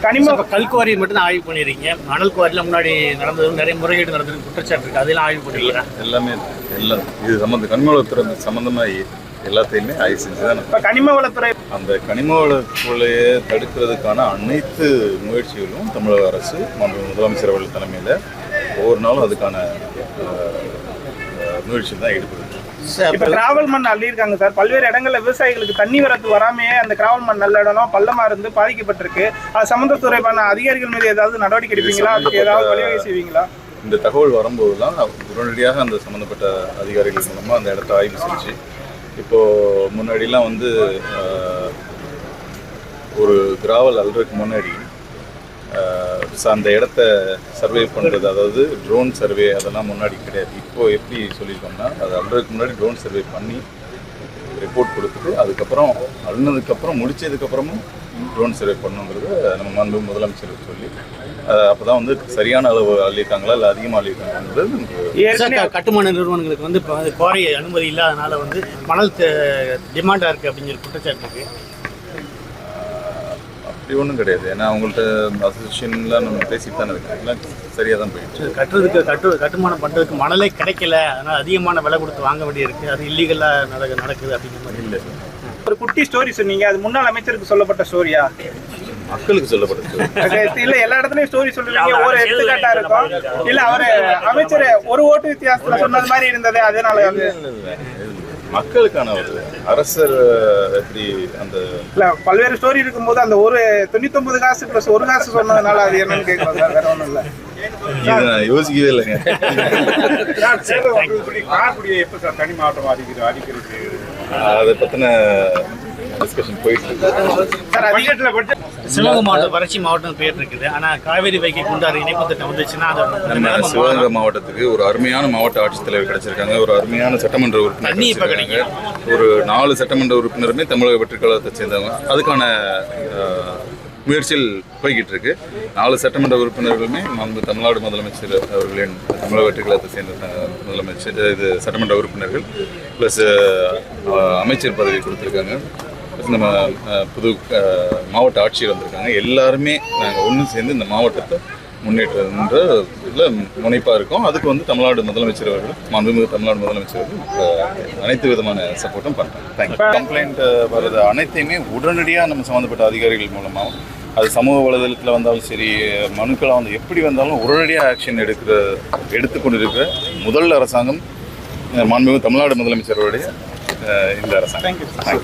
கனிம கல்குவாரி மட்டும் தான் ஆய்வு பண்ணிருக்கீங்க. மணல் குவாரியில் முன்னாடி நடந்தது நிறைய முறைகேடு நடந்தது குற்றச்சாட்டு இருக்கு, அதெல்லாம் ஆய்வு பண்ணிருக்கீங்க. எல்லாமே எல்லாம் இது கனிம வளத்துறை சம்பந்தமாக எல்லாத்தையுமே ஆய்வு செஞ்சு தான் இப்போ கனிம வளத்துறை அந்த கனிம வளத்துறையை தடுக்கிறதுக்கான அனைத்து முயற்சிகளும் தமிழக அரசு முதலமைச்சர் அவர்கள் தலைமையில் ஒவ்வொரு நாளும் அதுக்கான முயற்சி தான் எடுக்கிறது. இப்ப கிராவல் மண் அள்ளியிருக்காங்க சார். பல்வேறு இடங்கள்ல விவசாயிகளுக்கு தண்ணி வரத்து வராமையே அந்த கிராவல் மண் நல்ல இடம் பள்ளமா இருந்து பாதிக்கப்பட்டிருக்கு. அது சம்பந்தத்துறைக்கான அதிகாரிகள் மீது ஏதாவது நடவடிக்கை எடுப்பீங்களா, அதுக்கு ஏதாவது வழிவகை செய்வீங்களா? இந்த தகவல் வரும்போது தான் உடனடியாக அந்த சம்மந்தப்பட்ட அதிகாரிகள் மூலமாக அந்த இடத்த ஆய்வு செஞ்சு, இப்போது முன்னாடிலாம் ஒரு கிராவல் அல்றதுக்கு முன்னாடி அந்த இடத்த சர்வே பண்ணுறது, அதாவது ட்ரோன் சர்வே அதெல்லாம் முன்னாடி கிடையாது. இப்போது எப்படி சொல்லியிருக்கோம்னா, அது அல்றதுக்கு முன்னாடி ட்ரோன் சர்வே பண்ணி ரிப்போர்ட் கொடுத்துட்டு அதுக்கப்புறம் அழுனதுக்கப்புறம் முடிச்சதுக்கப்புறமும் ட்ரோன் சர்வே பண்ணுங்கிறது நம்ம மாண்பு முதலமைச்சர் சொல்லி அப்போ தான் சரியான அளவு அள்ளியிருக்காங்களா இல்லை அதிகமாக அள்ளியிருக்காங்கிறது. கட்டுமான நிறுவனங்களுக்கு குவாரி அனுமதி இல்லாதனால மணல் டிமாண்டாக இருக்குது அப்படின்னு சொல்லி குற்றச்சாட்டு இருக்குது. அப்படி ஒன்றும் கிடையாது. ஏன்னா அவங்கள்ட்ட அசோசியேஷன்லாம் நம்ம பேசிட்டு தானே இருக்கோம், எல்லாம் சரியாக தான் போயிடுச்சு. கட்டுமானம் பண்ணுறதுக்கு மணலே கிடைக்கல, அதனால் அதிகமான விலை கொடுத்து வாங்க வேண்டியிருக்கு. அது இல்லீகலாக நடக்குது அப்படிங்கிற மாதிரி இல்லை. ஒரு குட்டி ஸ்டோரி சொன்னீங்க, அது முன்னாள் அமைச்சருக்கு சொல்லப்பட்ட ஸ்டோரியா? மக்களுக்கு சொல்லப்பட்டது இல்ல, எல்லா இடத்துலயும் ஸ்டோரி சொல்லுவீங்க, ஒரு எடுத்துக்காட்டா இருக்கும். இல்ல அவரு அமைச்சர் ஒரு ஓட்டு வித்தியாசத்துல சொன்னது மாதிரி இருந்தது, அதனால மக்களுக்கான ஒரு அரசர் எப்படி அந்த இல்ல பல்வேறு ஸ்டோரி இருக்கும்போது அந்த ஒரு 99 காசு பிளஸ் ஒரு காசு சொன்னதுனால அது என்னன்னு கேட்கலாம் சார், வேற ஒன்றும் இல்லை. இது நான் யோசிக்கவே இல்லைங்க. எப்ப சார் தனி மாவட்டம் அடிக்கிறது அதை பத்தின டிஸ்கஷன் போயிட்டு இருக்கு. சிவகங்கை மாவட்டம் வறட்சி மாவட்டம் பேர் இருக்குது. ஆனால் காவேரி வைகை குண்டாறு இணைப்பு திட்டம் வந்துச்சுன்னா நம்ம சிவகங்கை மாவட்டத்துக்கு ஒரு அருமையான மாவட்ட ஆட்சித்தலைவர் கிடைச்சிருக்காங்க, ஒரு அருமையான சட்டமன்ற உறுப்பினர், ஒரு 4 சட்டமன்ற உறுப்பினருமே தமிழக வெற்றிக் கழகத்தை சேர்ந்தவங்க. அதுக்கான முயற்சியில் போய்கிட்டு இருக்கு. 4 சட்டமன்ற உறுப்பினர்களுமே தமிழ்நாடு முதலமைச்சர் அவர்களின் தமிழக வெற்றிக் கழகத்தை சேர்ந்த முதலமைச்சர் சட்டமன்ற உறுப்பினர்கள் ப்ளஸ் அமைச்சர் பதவி கொடுத்துருக்காங்க. நம்ம புது மாவட்ட ஆட்சியர் வந்திருக்காங்க. எல்லாருமே நாங்கள் ஒன்று சேர்ந்து இந்த மாவட்டத்தை முன்னேற்றன்ற இதில் முனைப்பாக இருக்கோம். அதுக்கு தமிழ்நாடு முதலமைச்சர் அவர்கள், மாண்புமிகு தமிழ்நாடு முதலமைச்சர் அவர்கள் அனைத்து விதமான சப்போர்ட்டும் பண்ணுறாங்க. தேங்க்யூ. கம்ப்ளைண்ட் வர்றது அனைத்தையுமே உடனடியாக நம்ம சம்மந்தப்பட்ட அதிகாரிகள் மூலமாக, அது சமூக வலைதளத்தில் வந்தாலும் சரி, மனுக்களாக எப்படி வந்தாலும் உடனடியாக ஆக்ஷன் எடுத்துக்கொண்டிருக்கிற முதல் அரசாங்கம் மாண்புமிகு தமிழ்நாடு முதலமைச்சருடைய இந்த அரசாங்கம். தேங்க்யூ.